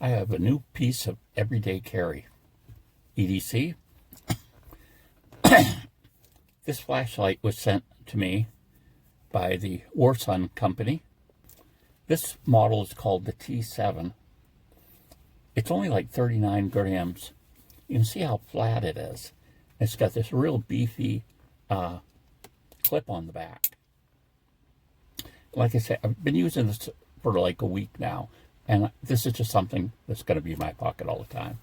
I have a new piece of everyday carry. EDC. This flashlight was sent to me by the Warsun company. This model is called the T7. It's only like 39 grams. You can see how flat it is. It's got this real beefy clip on the back. Like I said, I've been using this for like a week now, and this is just something that's going to be in my pocket all the time.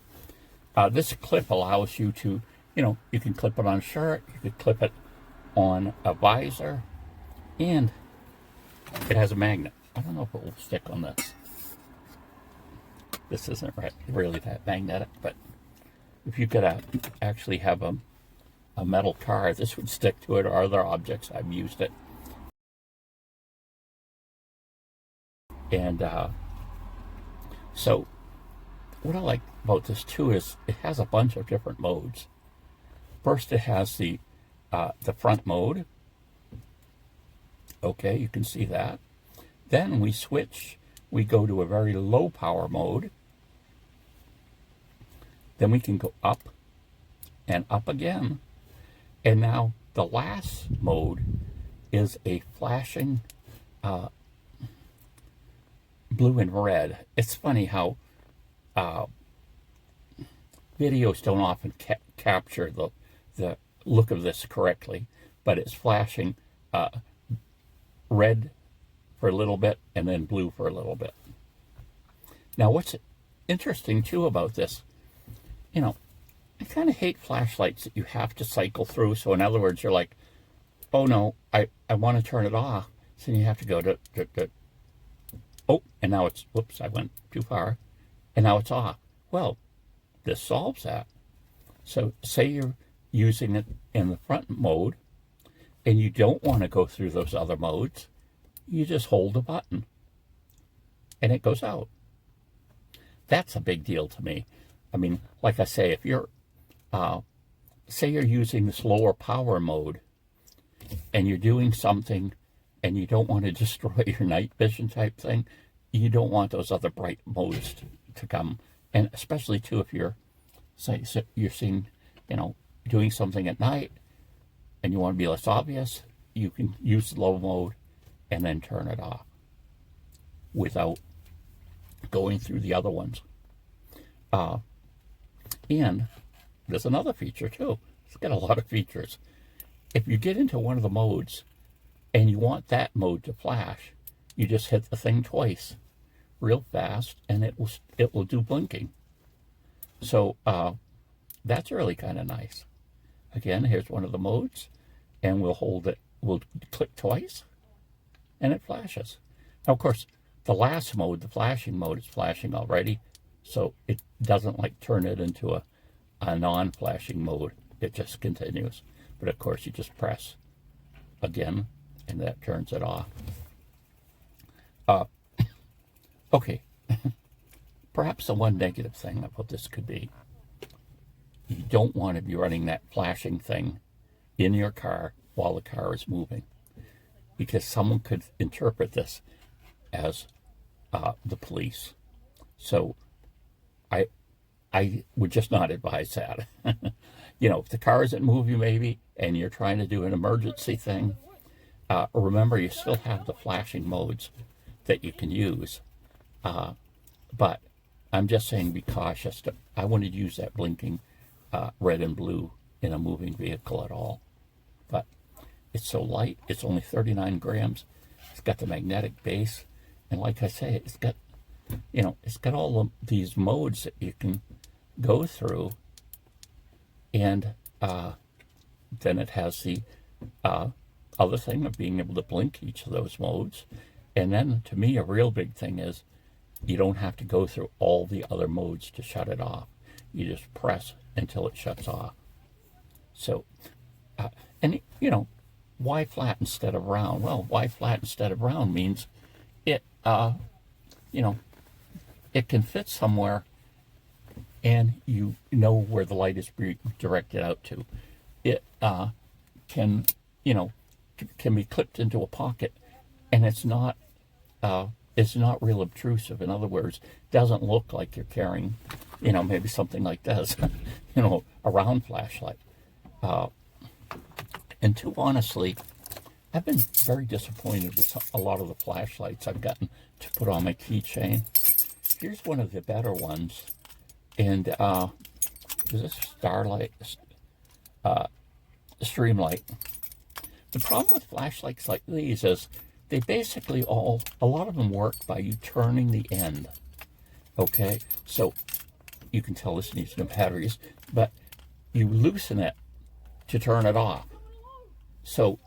This clip allows you to, you can clip it on a shirt, you could clip it on a visor, and it has a magnet. I don't know if it will stick on this. This isn't really that magnetic, but if you could actually have a metal car, this would stick to it, or other objects. I've used it. And so what I like about this too is it has a bunch of different modes. First, it has the front mode. Okay, you can see that. Then we switch. We go to a very low power mode. Then we can go up and up again. And now the last mode is a flashing blue and red. It's funny how videos don't often capture the look of this correctly, but it's flashing red for a little bit and then blue for a little bit. Now what's interesting too about this, I kind of hate flashlights that you have to cycle through. So in other words, you're like, oh no, I want to turn it off. So you have to go to oh, and now it's, whoops, I went too far, and now it's off. Well, this solves that. So say you're using it in the front mode and you don't want to go through those other modes, you just hold the button and it goes out. That's a big deal to me. I mean, like I say, if you're, say you're using this lower power mode and you're doing something and you don't want to destroy your night vision type thing, you don't want those other bright modes to come. And especially too, if you're, say, you're seeing, doing something at night and you want to be less obvious, you can use the low mode and then turn it off without going through the other ones. And there's another feature too. It's got a lot of features. If you get into one of the modes and you want that mode to flash, you just hit the thing twice real fast and it will do blinking. So that's really kind of nice. Again, here's one of the modes, and we'll hold it, we'll click twice and it flashes. Now of course the last mode, the flashing mode, is flashing already, so it doesn't like turn it into a non-flashing mode. It just continues. But of course you just press again and that turns it off. Okay, perhaps the one negative thing about this could be you don't want to be running that flashing thing in your car while the car is moving, because someone could interpret this as the police. So I would just not advise that. If the car isn't moving maybe and you're trying to do an emergency thing, remember you still have the flashing modes that you can use. But I'm just saying be cautious. I wouldn't use that blinking red and blue in a moving vehicle at all. But it's so light. It's only 39 grams. It's got the magnetic base. And like I say, it's got, it's got all of these modes that you can go through. And then it has the other thing of being able to blink each of those modes. And then to me, a real big thing is you don't have to go through all the other modes to shut it off. You just press until it shuts off. So, and why flat instead of round? Well, why flat instead of round means it, it can fit somewhere and you know where the light is directed out to. It can, can be clipped into a pocket, and it's not is not real obtrusive. In other words, doesn't look like you're carrying, maybe something like this, a round flashlight. And too honestly, I've been very disappointed with a lot of the flashlights I've gotten to put on my keychain. Here's one of the better ones, and is this Starlight, Streamlight. The problem with flashlights like these is they basically a lot of them work by you turning the end. Okay, so you can tell this needs no batteries, but you loosen it to turn it off. So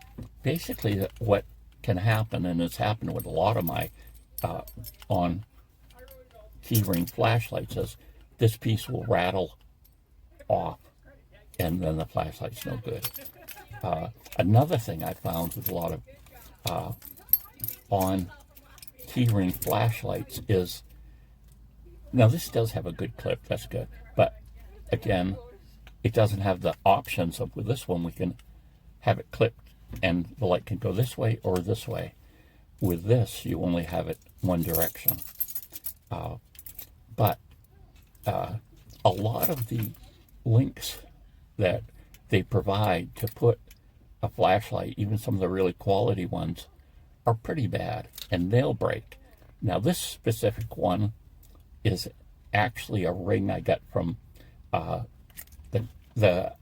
basically what can happen, and it's happened with a lot of my on keyring flashlights, is this piece will rattle off and then the flashlight's no good. Another thing I found with a lot of on keyring flashlights is, now this does have a good clip, that's good, but again, it doesn't have the options of, with this one we can have it clipped and the light can go this way or this way. With this, you only have it one direction. But a lot of the links that they provide to put a flashlight, even some of the really quality ones, are pretty bad and they'll break. Now this specific one is actually a ring I got from the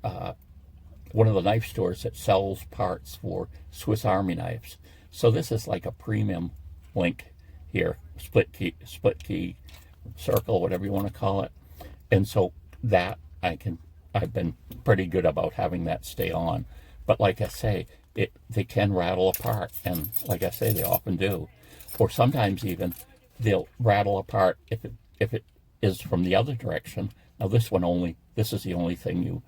one of the knife stores that sells parts for Swiss Army knives. So this is like a premium link here, split key circle, whatever you want to call it. And so that I've been pretty good about having that stay on. But like I say, they can rattle apart, and like I say, they often do. Or sometimes even they'll rattle apart if it is from the other direction. Now this is the only thing you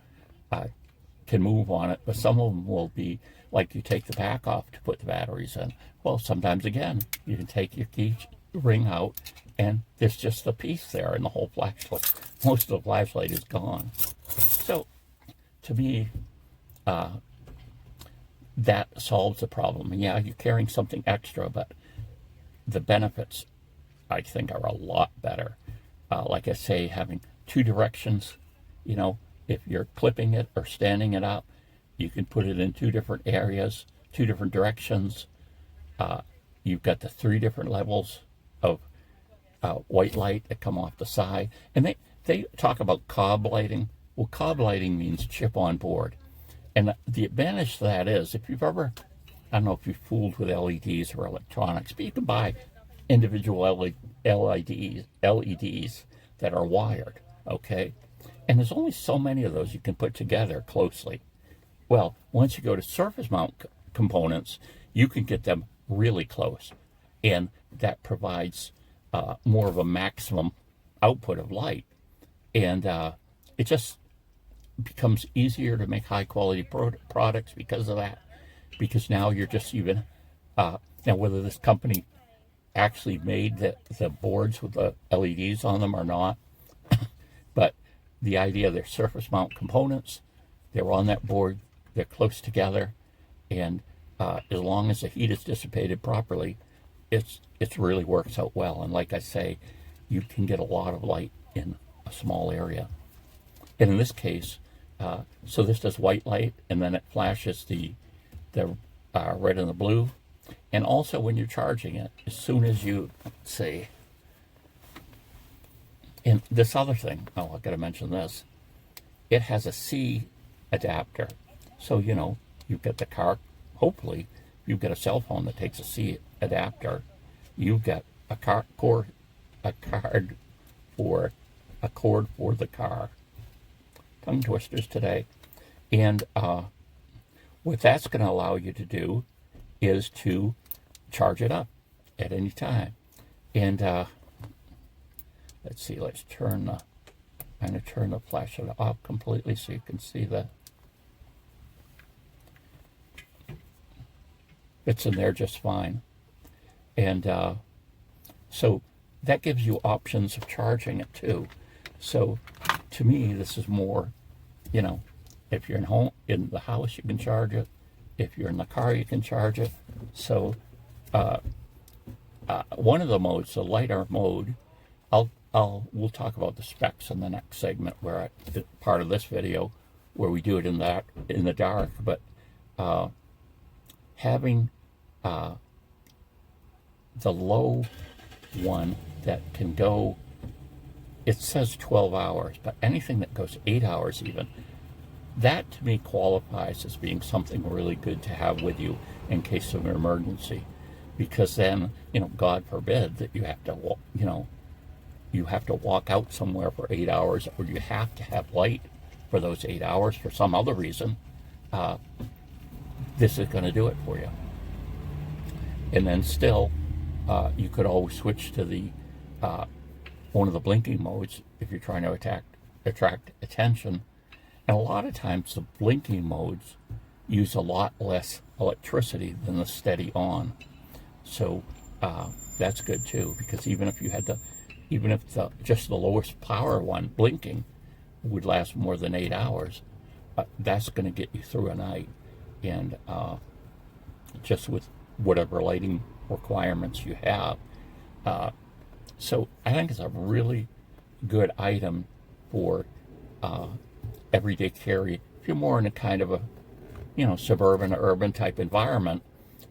can move on it, but some of them will be like you take the back off to put the batteries in. Well, sometimes again, you can take your key ring out and there's just a piece there and the whole flashlight, most of the flashlight is gone. So to me, that solves the problem. And yeah, you're carrying something extra, but the benefits, I think, are a lot better. Like I say, having two directions, if you're clipping it or standing it up, you can put it in two different areas, two different directions. You've got the 3 different levels of white light that come off the side. And they talk about cob lighting. Well, cob lighting means chip on board. And the advantage to that is, if you've ever, I don't know if you've fooled with LEDs or electronics, but you can buy individual LEDs that are wired, okay? And there's only so many of those you can put together closely. Well, once you go to surface mount components, you can get them really close. And that provides more of a maximum output of light. And it just becomes easier to make high quality products because of that. Because now you're just even, now whether this company actually made the boards with the LEDs on them or not, but the idea they're surface mount components, they're on that board, they're close together, and as long as the heat is dissipated properly, it really works out well. And like I say, you can get a lot of light in a small area. And in this case, so this does white light, and then it flashes the red and the blue. And also when you're charging it, as soon as you, let's see, and this other thing, oh, I've got to mention this. It has a C adapter. So, you've got the car, hopefully, you've got a cell phone that takes a C adapter. You've got a cord for the car. Tongue twisters today. And what that's going to allow you to do is to charge it up at any time. And let's see, I'm going to turn the flashlight off completely so you can see that. It's in there just fine. And so that gives you options of charging it too. So to me, this is more, if you're in the house, you can charge it. If you're in the car, you can charge it. So one of the modes, the lighter mode, we'll talk about the specs in the next segment, where part of this video, where we do it in the dark. But having the low one that can go, it says 12 hours, but anything that goes 8 hours even, that to me qualifies as being something really good to have with you in case of an emergency. Because then, God forbid that you have to, you have to walk out somewhere for 8 hours, or you have to have light for those 8 hours for some other reason. This is going to do it for you. And then still, you could always switch to the one of the blinking modes if you're trying to attract attention. And a lot of times the blinking modes use a lot less electricity than the steady on. So that's good too, because even if just the lowest power one blinking would last more than 8 hours, that's going to get you through a night. And just with whatever lighting requirements you have. So I think it's a really good item for everyday carry. If you're more in a kind of a suburban or urban type environment,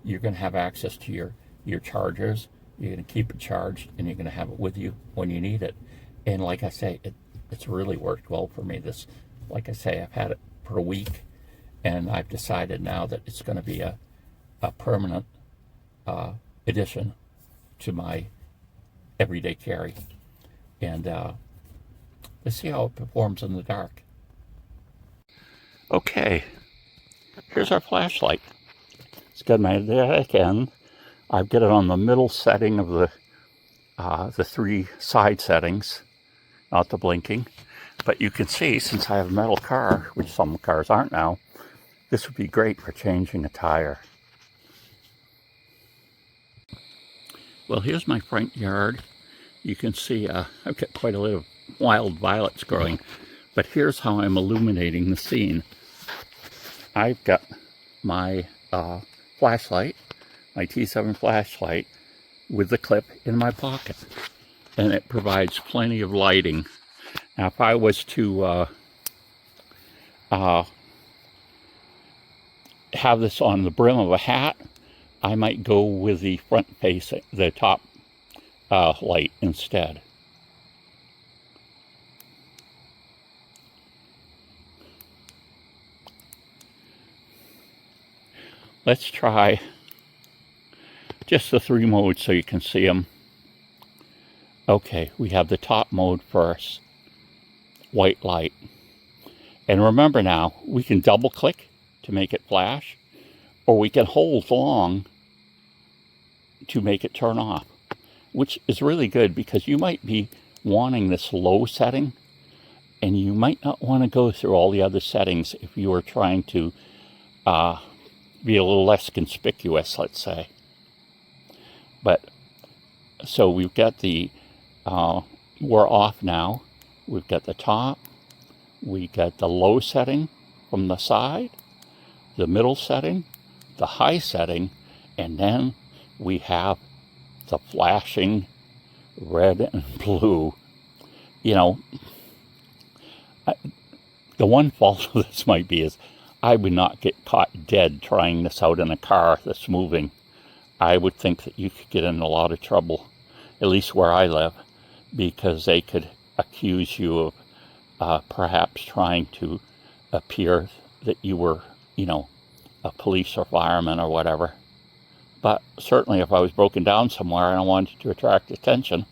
you're going to have access to your chargers. You're going to keep it charged, and you're going to have it with you when you need it. And like I say, it's really worked well for me. Like I say, I've had it for a week, and I've decided now that it's going to be a permanent addition to my everyday carry. And let's see how it performs in the dark. Okay, here's our flashlight. It's got my magnetic end. I've got it on the middle setting of the 3 side settings, not the blinking. But you can see, since I have a metal car, which some cars aren't now, this would be great for changing a tire. Well, here's my front yard. You can see I've got quite a lot of wild violets growing. But here's how I'm illuminating the scene. I've got my flashlight, my T7 flashlight, with the clip in my pocket. And it provides plenty of lighting. Now, if I was to have this on the brim of a hat, I might go with the front facing, the top light instead. Let's try just the 3 modes so you can see them. Okay, we have the top mode first, white light. And remember now, we can double click to make it flash, or we can hold long to make it turn off, which is really good because you might be wanting this low setting, and you might not want to go through all the other settings if you are trying to be a little less conspicuous, let's say. But so we've got the we're off now. We've got the top, we got the low setting from the side, the middle setting, the high setting, and then we have the flashing red and blue. The one fault of this might be is I would not get caught dead trying this out in a car that's moving. I would think that you could get in a lot of trouble, at least where I live, because they could accuse you of perhaps trying to appear that you were, a police or fireman or whatever. But certainly if I was broken down somewhere and I wanted to attract attention,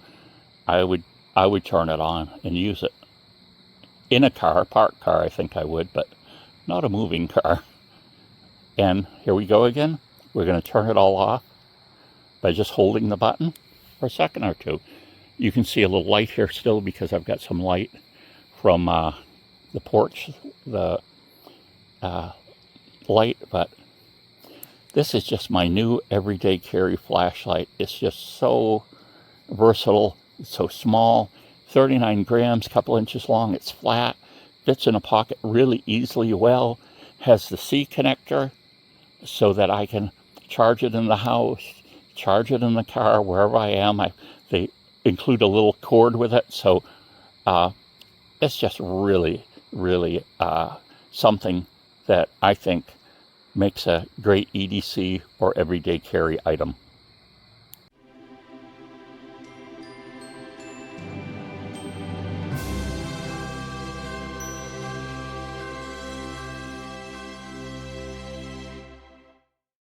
I would turn it on and use it. In a car, a parked car, I think I would, but not a moving car. And here we go again. We're going to turn it all off by just holding the button for a second or two. You can see a little light here still because I've got some light from the porch, the light, but this is just my new everyday carry flashlight. It's just so versatile. It's so small, 39 grams, couple inches long. It's flat, fits in a pocket really easily well, has the C connector so that I can charge it in the house, charge it in the car wherever I am. They include a little cord with it, so it's just really, really something that I think makes a great EDC or everyday carry item.